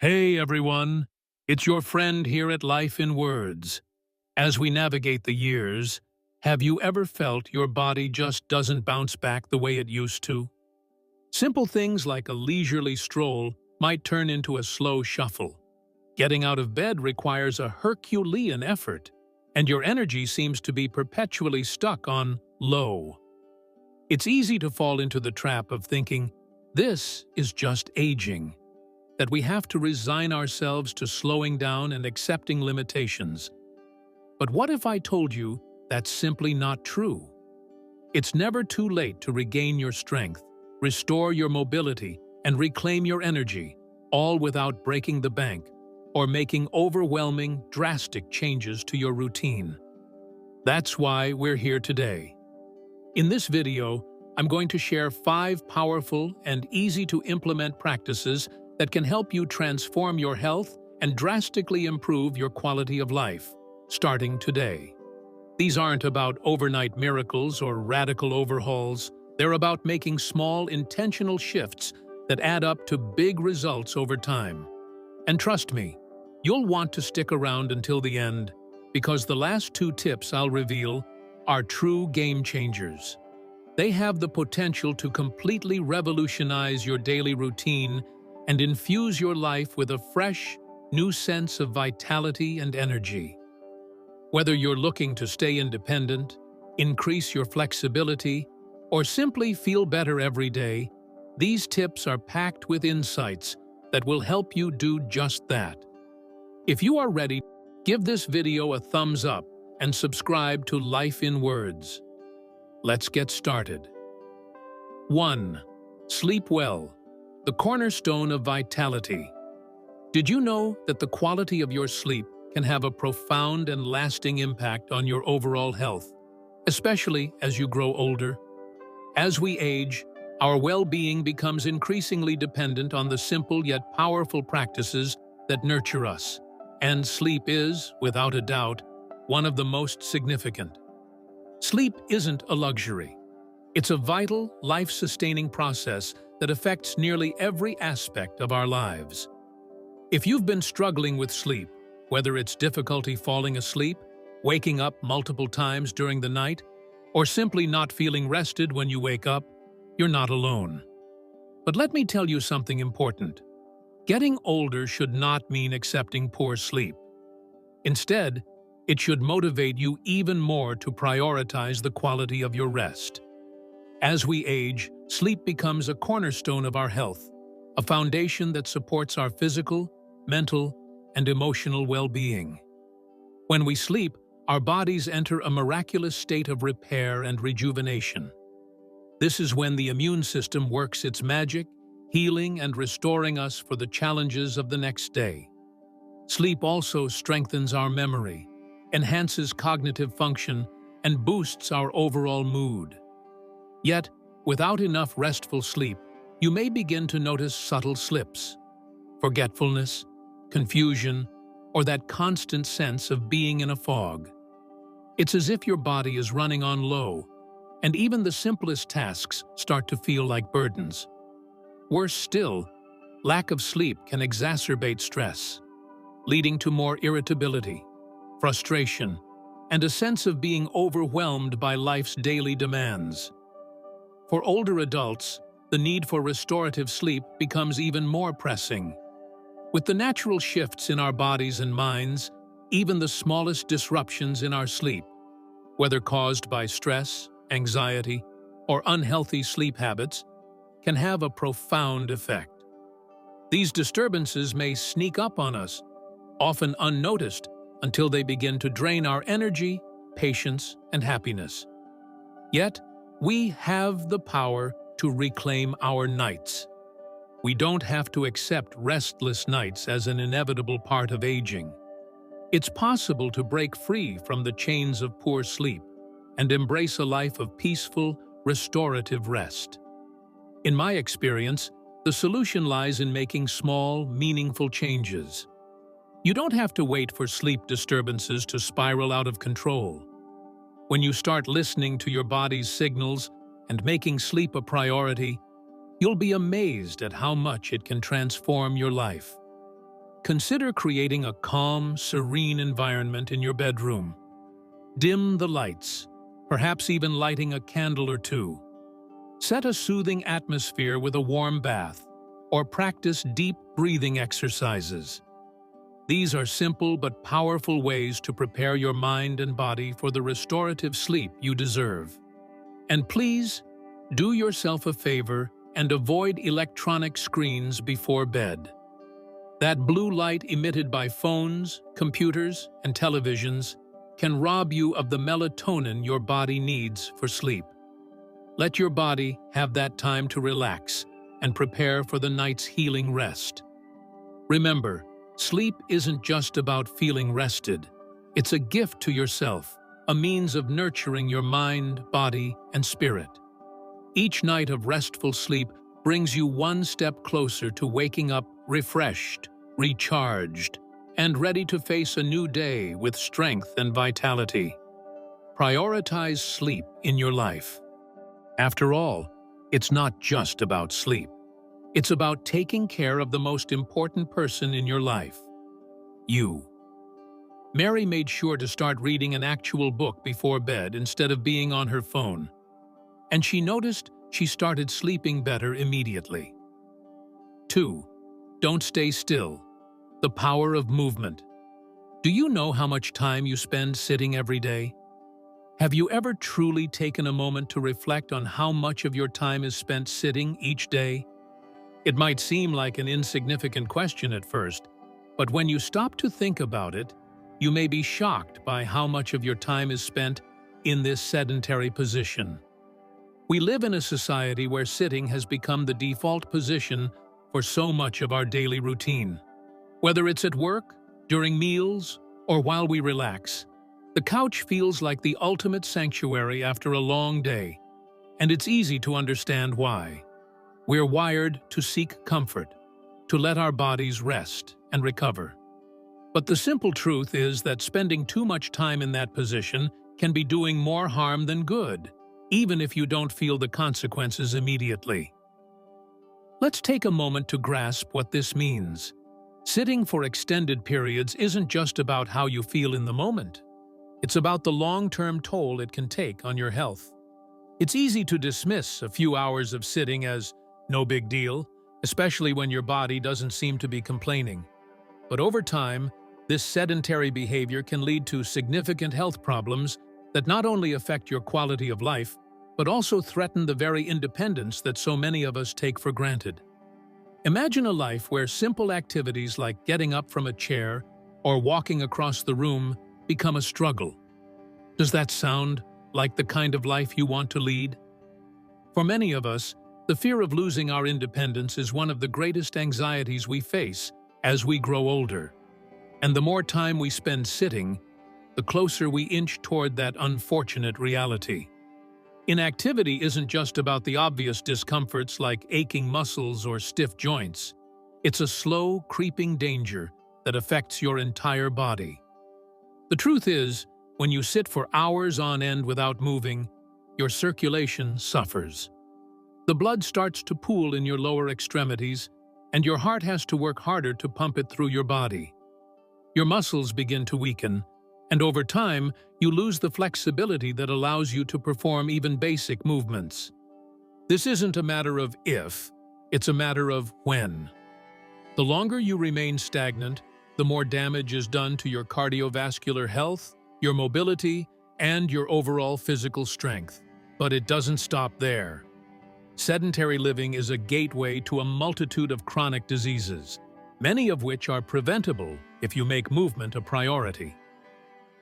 Hey everyone, it's your friend here at Life in Words. As we navigate the years, have you ever felt your body just doesn't bounce back the way it used to? Simple things like a leisurely stroll might turn into a slow shuffle. Getting out of bed requires a Herculean effort, and your energy seems to be perpetually stuck on low. It's easy to fall into the trap of thinking, this is just aging, that we have to resign ourselves to slowing down and accepting limitations. But what if I told you that's simply not true? It's never too late to regain your strength, restore your mobility, and reclaim your energy, all without breaking the bank or making overwhelming, drastic changes to your routine. That's why we're here today. In this video, I'm going to share 5 powerful and easy-to-implement practices that can help you transform your health and drastically improve your quality of life, starting today. These aren't about overnight miracles or radical overhauls. They're about making small, intentional shifts that add up to big results over time. And trust me, you'll want to stick around until the end, because the last 2 tips I'll reveal are true game changers. They have the potential to completely revolutionize your daily routine and infuse your life with a fresh, new sense of vitality and energy. Whether you're looking to stay independent, increase your flexibility, or simply feel better every day, these tips are packed with insights that will help you do just that. If you are ready, give this video a thumbs up and subscribe to Life in Words. Let's get started. 1. Sleep well. The cornerstone of vitality. Did you know that the quality of your sleep can have a profound and lasting impact on your overall health, especially as you grow older? As we age, our well-being becomes increasingly dependent on the simple yet powerful practices that nurture us, and sleep is, without a doubt, one of the most significant. Sleep isn't a luxury. It's a vital, life-sustaining process that affects nearly every aspect of our lives. If you've been struggling with sleep, whether it's difficulty falling asleep, waking up multiple times during the night, or simply not feeling rested when you wake up, you're not alone. But let me tell you something important. Getting older should not mean accepting poor sleep. Instead, it should motivate you even more to prioritize the quality of your rest. As we age, sleep becomes a cornerstone of our health, a foundation that supports our physical, mental, and emotional well-being. When we sleep, our bodies enter a miraculous state of repair and rejuvenation. This is when the immune system works its magic, healing and restoring us for the challenges of the next day. Sleep also strengthens our memory, enhances cognitive function, and boosts our overall mood. Yet, without enough restful sleep, you may begin to notice subtle slips, forgetfulness, confusion, or that constant sense of being in a fog. It's as if your body is running on low, and even the simplest tasks start to feel like burdens. Worse still, lack of sleep can exacerbate stress, leading to more irritability, frustration, and a sense of being overwhelmed by life's daily demands. For older adults, the need for restorative sleep becomes even more pressing. With the natural shifts in our bodies and minds, even the smallest disruptions in our sleep, whether caused by stress, anxiety, or unhealthy sleep habits, can have a profound effect. These disturbances may sneak up on us, often unnoticed, until they begin to drain our energy, patience, and happiness. Yet, we have the power to reclaim our nights. We don't have to accept restless nights as an inevitable part of aging. It's possible to break free from the chains of poor sleep and embrace a life of peaceful, restorative rest. In my experience, the solution lies in making small, meaningful changes. You don't have to wait for sleep disturbances to spiral out of control. When you start listening to your body's signals and making sleep a priority, you'll be amazed at how much it can transform your life. Consider creating a calm, serene environment in your bedroom. Dim the lights, perhaps even lighting a candle or two. Set a soothing atmosphere with a warm bath, or practice deep breathing exercises. These are simple but powerful ways to prepare your mind and body for the restorative sleep you deserve. And please, do yourself a favor and avoid electronic screens before bed. That blue light emitted by phones, computers, and televisions can rob you of the melatonin your body needs for sleep. Let your body have that time to relax and prepare for the night's healing rest. Remember, sleep isn't just about feeling rested. It's a gift to yourself, a means of nurturing your mind, body, and spirit. Each night of restful sleep brings you one step closer to waking up refreshed, recharged, and ready to face a new day with strength and vitality. Prioritize sleep in your life. After all, it's not just about sleep. It's about taking care of the most important person in your life, you. Mary made sure to start reading an actual book before bed instead of being on her phone, and she noticed she started sleeping better immediately. 2. Don't stay still. The power of movement. Do you know how much time you spend sitting every day? Have you ever truly taken a moment to reflect on how much of your time is spent sitting each day? It might seem like an insignificant question at first, but when you stop to think about it, you may be shocked by how much of your time is spent in this sedentary position. We live in a society where sitting has become the default position for so much of our daily routine. Whether it's at work, during meals, or while we relax, the couch feels like the ultimate sanctuary after a long day, and it's easy to understand why. We're wired to seek comfort, to let our bodies rest and recover. But the simple truth is that spending too much time in that position can be doing more harm than good, even if you don't feel the consequences immediately. Let's take a moment to grasp what this means. Sitting for extended periods isn't just about how you feel in the moment. It's about the long-term toll it can take on your health. It's easy to dismiss a few hours of sitting as no big deal, especially when your body doesn't seem to be complaining. But over time, this sedentary behavior can lead to significant health problems that not only affect your quality of life, but also threaten the very independence that so many of us take for granted. Imagine a life where simple activities like getting up from a chair or walking across the room become a struggle. Does that sound like the kind of life you want to lead? For many of us, the fear of losing our independence is one of the greatest anxieties we face as we grow older. And the more time we spend sitting, the closer we inch toward that unfortunate reality. Inactivity isn't just about the obvious discomforts like aching muscles or stiff joints. It's a slow, creeping danger that affects your entire body. The truth is, when you sit for hours on end without moving, your circulation suffers. The blood starts to pool in your lower extremities, and your heart has to work harder to pump it through your body. Your muscles begin to weaken, and over time, you lose the flexibility that allows you to perform even basic movements. This isn't a matter of if, it's a matter of when. The longer you remain stagnant, the more damage is done to your cardiovascular health, your mobility, and your overall physical strength. But it doesn't stop there. Sedentary living is a gateway to a multitude of chronic diseases, many of which are preventable if you make movement a priority.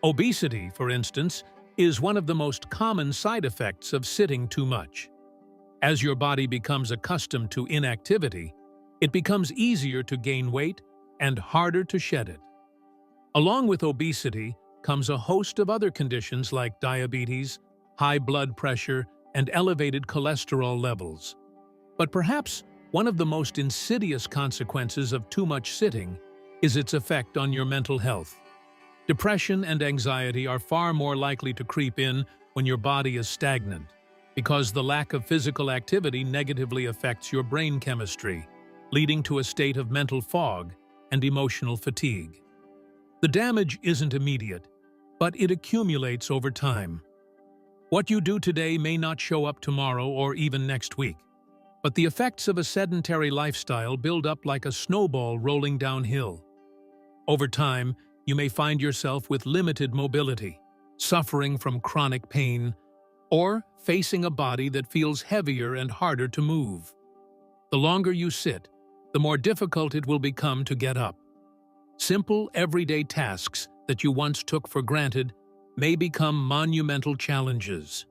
Obesity, for instance, is one of the most common side effects of sitting too much. As your body becomes accustomed to inactivity, it becomes easier to gain weight and harder to shed it. Along with obesity comes a host of other conditions like diabetes, high blood pressure, and elevated cholesterol levels. But perhaps one of the most insidious consequences of too much sitting is its effect on your mental health. Depression and anxiety are far more likely to creep in when your body is stagnant, because the lack of physical activity negatively affects your brain chemistry, leading to a state of mental fog and emotional fatigue. The damage isn't immediate, but it accumulates over time. What you do today may not show up tomorrow or even next week, but the effects of a sedentary lifestyle build up like a snowball rolling downhill. Over time, you may find yourself with limited mobility, suffering from chronic pain, or facing a body that feels heavier and harder to move. The longer you sit, the more difficult it will become to get up. Simple, everyday tasks that you once took for granted may become monumental challenges.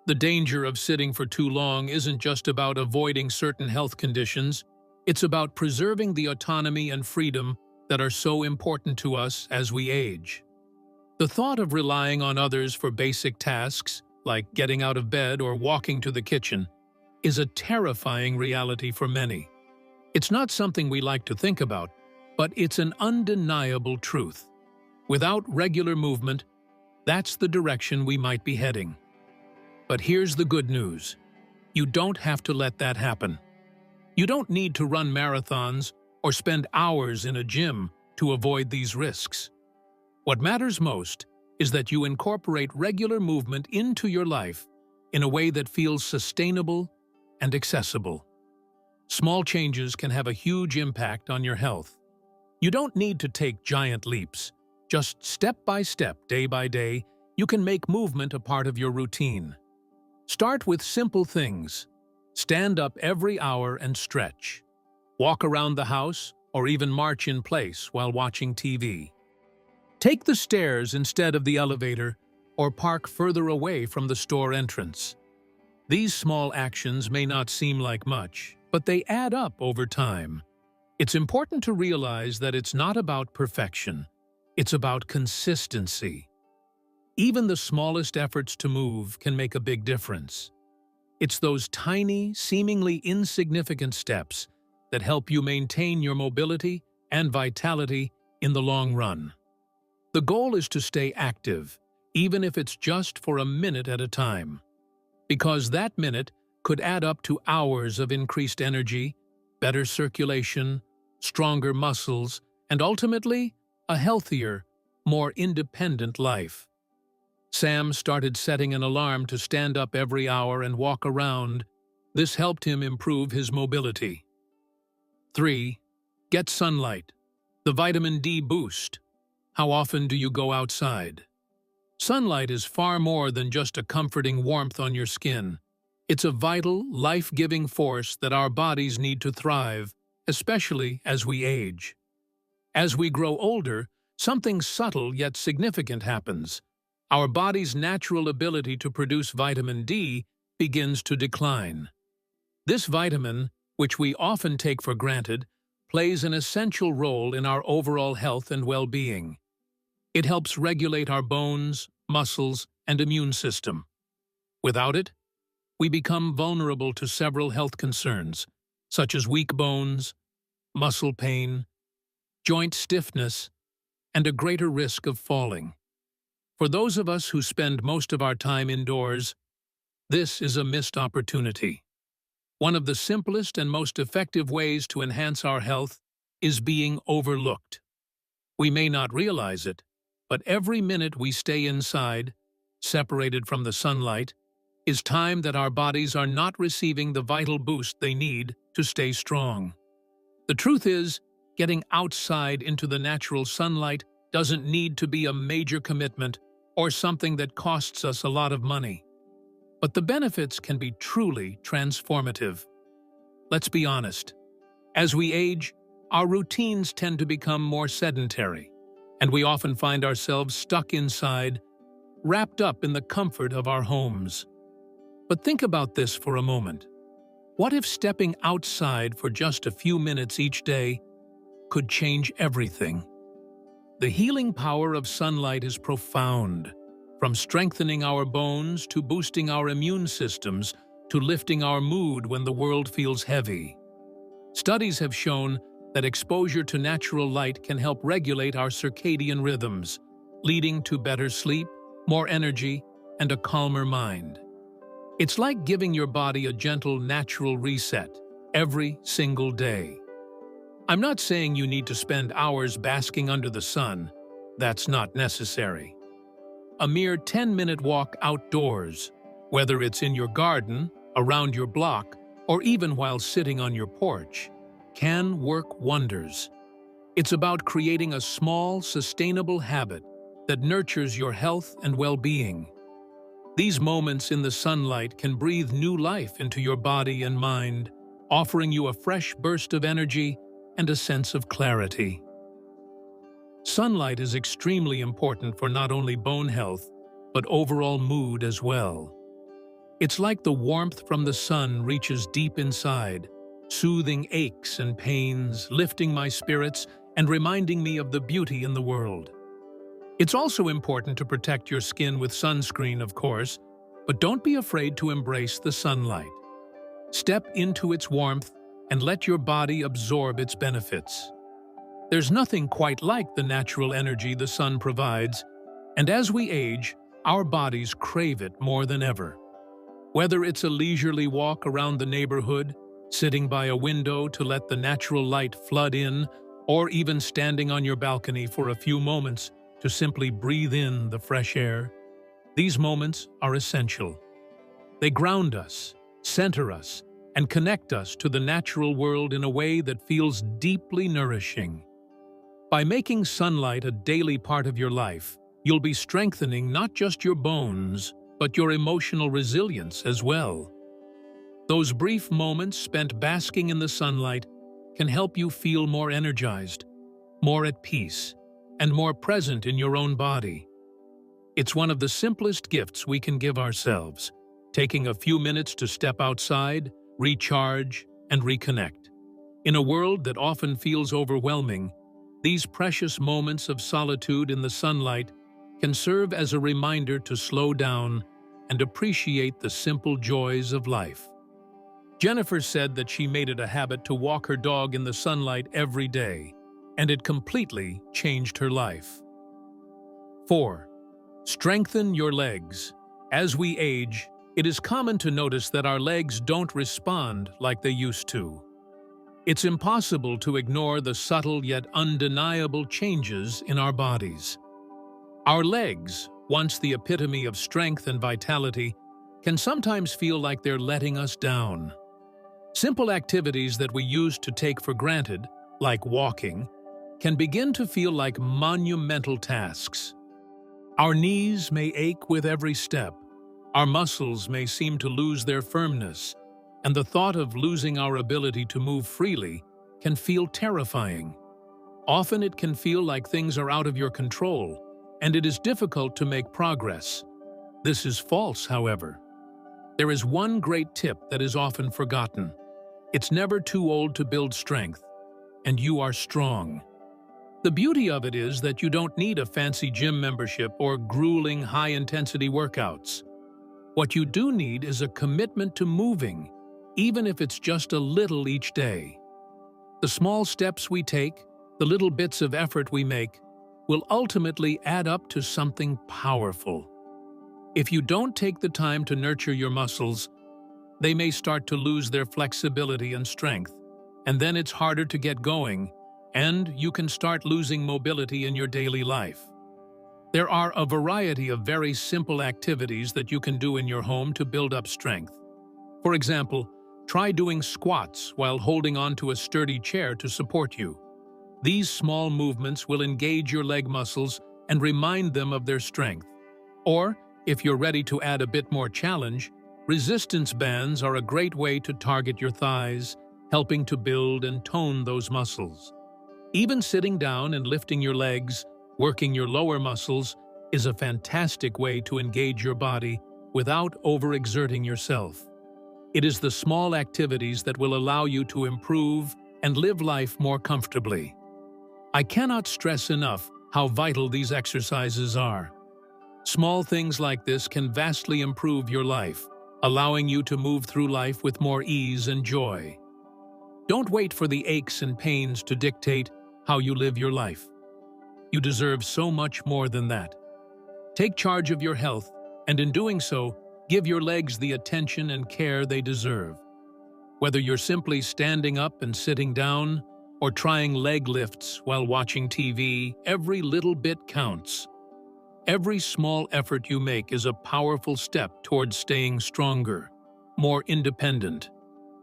The danger of sitting for too long isn't just about avoiding certain health conditions, it's about preserving the autonomy and freedom that are so important to us as we age. The thought of relying on others for basic tasks, like getting out of bed or walking to the kitchen, is a terrifying reality for many. It's not something we like to think about, but it's an undeniable truth. Without regular movement, that's the direction we might be heading. But here's the good news. You don't have to let that happen. You don't need to run marathons or spend hours in a gym to avoid these risks. What matters most is that you incorporate regular movement into your life in a way that feels sustainable and accessible. Small changes can have a huge impact on your health. You don't need to take giant leaps. Just step by step, day by day, you can make movement a part of your routine. Start with simple things. Stand up every hour and stretch. Walk around the house or even march in place while watching TV. Take the stairs instead of the elevator or park further away from the store entrance. These small actions may not seem like much, but they add up over time. It's important to realize that it's not about perfection. It's about consistency. Even the smallest efforts to move can make a big difference. It's those tiny, seemingly insignificant steps that help you maintain your mobility and vitality in the long run. The goal is to stay active, even if it's just for a minute at a time. Because that minute could add up to hours of increased energy, better circulation, stronger muscles, and ultimately, a healthier, more independent life. Sam started setting an alarm to stand up every hour and walk around. This helped him improve his mobility. 3. Get sunlight. The vitamin D boost. How often do you go outside? Sunlight is far more than just a comforting warmth on your skin. It's a vital, life-giving force that our bodies need to thrive, especially as we age. As we grow older, something subtle yet significant happens. Our body's natural ability to produce vitamin D begins to decline. This vitamin, which we often take for granted, plays an essential role in our overall health and well-being. It helps regulate our bones, muscles, and immune system. Without it, we become vulnerable to several health concerns, such as weak bones, muscle pain, joint stiffness, and a greater risk of falling. For those of us who spend most of our time indoors, this is a missed opportunity. One of the simplest and most effective ways to enhance our health is being overlooked. We may not realize it, but every minute we stay inside, separated from the sunlight, is time that our bodies are not receiving the vital boost they need to stay strong. The truth is, getting outside into the natural sunlight doesn't need to be a major commitment or something that costs us a lot of money. But the benefits can be truly transformative. Let's be honest. As we age, our routines tend to become more sedentary, and we often find ourselves stuck inside, wrapped up in the comfort of our homes. But think about this for a moment. What if stepping outside for just a few minutes each day could change everything? The healing power of sunlight is profound, from strengthening our bones to boosting our immune systems to lifting our mood when the world feels heavy. Studies have shown that exposure to natural light can help regulate our circadian rhythms, leading to better sleep, more energy, and a calmer mind. It's like giving your body a gentle, natural reset every single day. I'm not saying you need to spend hours basking under the sun. That's not necessary. A mere 10-minute walk outdoors, whether it's in your garden, around your block, or even while sitting on your porch, can work wonders. It's about creating a small, sustainable habit that nurtures your health and well-being. These moments in the sunlight can breathe new life into your body and mind, offering you a fresh burst of energy and a sense of clarity. Sunlight is extremely important for not only bone health, but overall mood as well. It's like the warmth from the sun reaches deep inside, soothing aches and pains, lifting my spirits, and reminding me of the beauty in the world. It's also important to protect your skin with sunscreen, of course, but don't be afraid to embrace the sunlight. Step into its warmth and let your body absorb its benefits. There's nothing quite like the natural energy the sun provides, and as we age, our bodies crave it more than ever. Whether it's a leisurely walk around the neighborhood, sitting by a window to let the natural light flood in, or even standing on your balcony for a few moments to simply breathe in the fresh air, these moments are essential. They ground us, center us, and connect us to the natural world in a way that feels deeply nourishing. By making sunlight a daily part of your life, you'll be strengthening not just your bones, but your emotional resilience as well. Those brief moments spent basking in the sunlight can help you feel more energized, more at peace, and more present in your own body. It's one of the simplest gifts we can give ourselves, taking a few minutes to step outside, recharge, and reconnect. In a world that often feels overwhelming, these precious moments of solitude in the sunlight can serve as a reminder to slow down and appreciate the simple joys of life. Jennifer said that she made it a habit to walk her dog in the sunlight every day, and it completely changed her life. 4. Strengthen your legs. As we age, it is common to notice that our legs don't respond like they used to. It's impossible to ignore the subtle yet undeniable changes in our bodies. Our legs, once the epitome of strength and vitality, can sometimes feel like they're letting us down. Simple activities that we used to take for granted, like walking, can begin to feel like monumental tasks. Our knees may ache with every step, our muscles may seem to lose their firmness, and the thought of losing our ability to move freely can feel terrifying. Often it can feel like things are out of your control, and it is difficult to make progress. This is false, however. There is one great tip that is often forgotten. It's never too old to build strength, and you are strong. The beauty of it is that you don't need a fancy gym membership or grueling high-intensity workouts. What you do need is a commitment to moving, even if it's just a little each day. The small steps we take, the little bits of effort we make, will ultimately add up to something powerful. If you don't take the time to nurture your muscles, they may start to lose their flexibility and strength, and then it's harder to get going, and you can start losing mobility in your daily life. There are a variety of very simple activities that you can do in your home to build up strength. For example, try doing squats while holding onto a sturdy chair to support you. These small movements will engage your leg muscles and remind them of their strength. Or, if you're ready to add a bit more challenge, resistance bands are a great way to target your thighs, helping to build and tone those muscles. Even sitting down and lifting your legs, working your lower muscles, is a fantastic way to engage your body without overexerting yourself. It is the small activities that will allow you to improve and live life more comfortably. I cannot stress enough how vital these exercises are. Small things like this can vastly improve your life, allowing you to move through life with more ease and joy. Don't wait for the aches and pains to dictate how you live your life. You deserve so much more than that. Take charge of your health, and in doing so, give your legs the attention and care they deserve. Whether you're simply standing up and sitting down, or trying leg lifts while watching TV, every little bit counts. Every small effort you make is a powerful step towards staying stronger, more independent,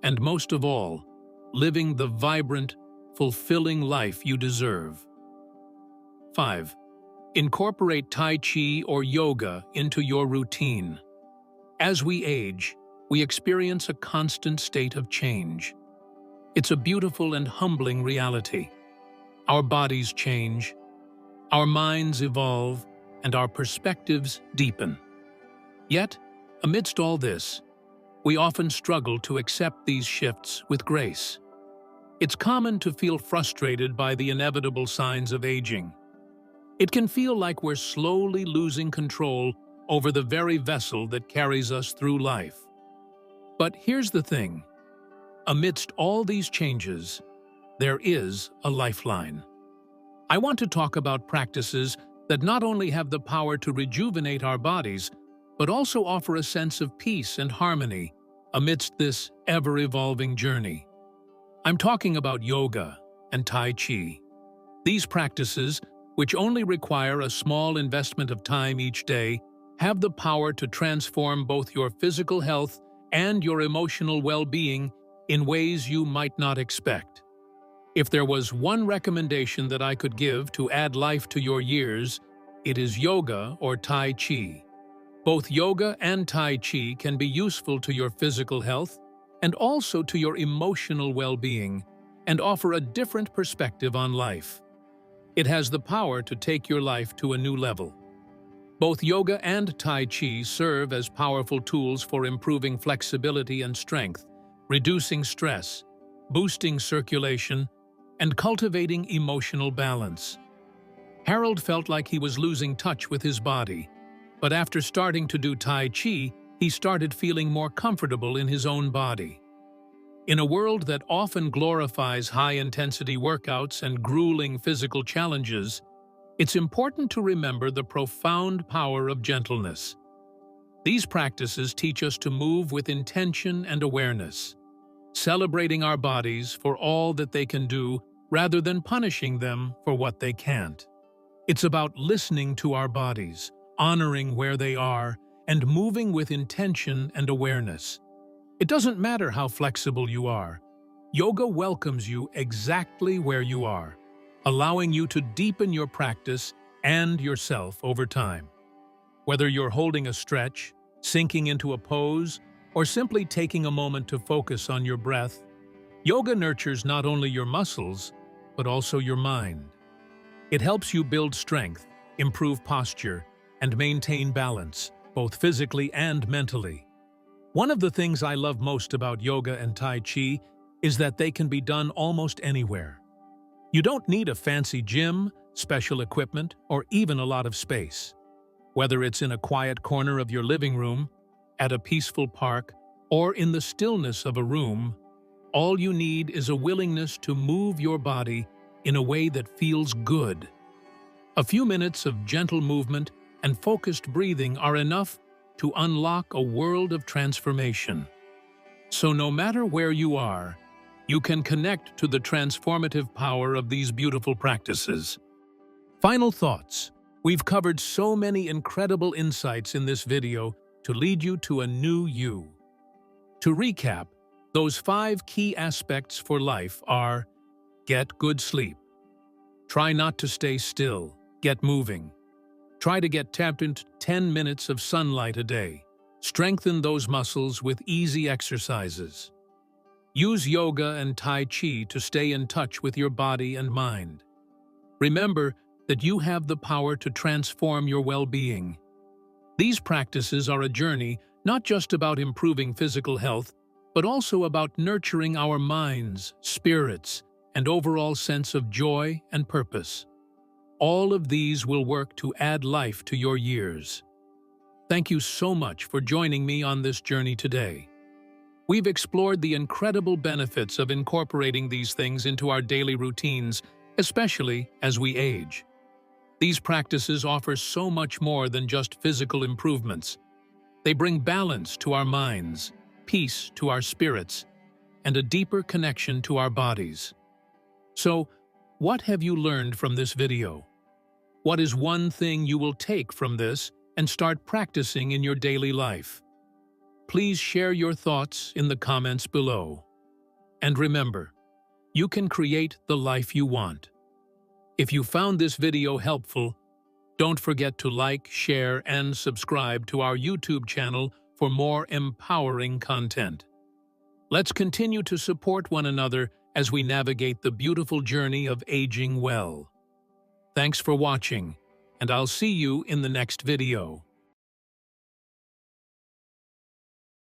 and most of all, living the vibrant, fulfilling life you deserve. 5. Incorporate Tai Chi or yoga into your routine. As we age, we experience a constant state of change. It's a beautiful and humbling reality. Our bodies change, our minds evolve, and our perspectives deepen. Yet, amidst all this, we often struggle to accept these shifts with grace. It's common to feel frustrated by the inevitable signs of aging. It can feel like we're slowly losing control over the very vessel that carries us through life. But here's the thing. Amidst all these changes, there is a lifeline. I want to talk about practices that not only have the power to rejuvenate our bodies, but also offer a sense of peace and harmony amidst this ever-evolving journey. I'm talking about yoga and Tai Chi. These practices, which only require a small investment of time each day, have the power to transform both your physical health and your emotional well-being in ways you might not expect. If there was one recommendation that I could give to add life to your years, it is yoga or Tai Chi. Both yoga and Tai Chi can be useful to your physical health and also to your emotional well-being and offer a different perspective on life. It has the power to take your life to a new level. Both yoga and Tai Chi serve as powerful tools for improving flexibility and strength, reducing stress, boosting circulation, and cultivating emotional balance. Harold felt like he was losing touch with his body, but after starting to do Tai Chi, he started feeling more comfortable in his own body. In a world that often glorifies high-intensity workouts and grueling physical challenges, it's important to remember the profound power of gentleness. These practices teach us to move with intention and awareness, celebrating our bodies for all that they can do rather than punishing them for what they can't. It's about listening to our bodies, honoring where they are, and moving with intention and awareness. It doesn't matter how flexible you are. Yoga welcomes you exactly where you are, allowing you to deepen your practice and yourself over time. Whether you're holding a stretch, sinking into a pose, or simply taking a moment to focus on your breath, yoga nurtures not only your muscles, but also your mind. It helps you build strength, improve posture, and maintain balance, both physically and mentally. One of the things I love most about yoga and Tai Chi is that they can be done almost anywhere. You don't need a fancy gym, special equipment, or even a lot of space. Whether it's in a quiet corner of your living room, at a peaceful park, or in the stillness of a room, all you need is a willingness to move your body in a way that feels good. A few minutes of gentle movement and focused breathing are enough to unlock a world of transformation. So no matter where you are, you can connect to the transformative power of these beautiful practices. Final thoughts. We've covered so many incredible insights in this video to lead you to a new you. To recap, those 5 key aspects for life are: get good sleep. Try not to stay still. Get moving. Try to get tapped into 10 minutes of sunlight a day. Strengthen those muscles with easy exercises. Use yoga and Tai Chi to stay in touch with your body and mind. Remember that you have the power to transform your well-being. These practices are a journey not just about improving physical health, but also about nurturing our minds, spirits, and overall sense of joy and purpose. All of these will work to add life to your years. Thank you so much for joining me on this journey today. We've explored the incredible benefits of incorporating these things into our daily routines, especially as we age. These practices offer so much more than just physical improvements. They bring balance to our minds, peace to our spirits, and a deeper connection to our bodies. So, what have you learned from this video? What is one thing you will take from this and start practicing in your daily life? Please share your thoughts in the comments below. And remember, you can create the life you want. If you found this video helpful, don't forget to like, share, and subscribe to our YouTube channel for more empowering content. Let's continue to support one another as we navigate the beautiful journey of aging well. Thanks for watching, and I'll see you in the next video.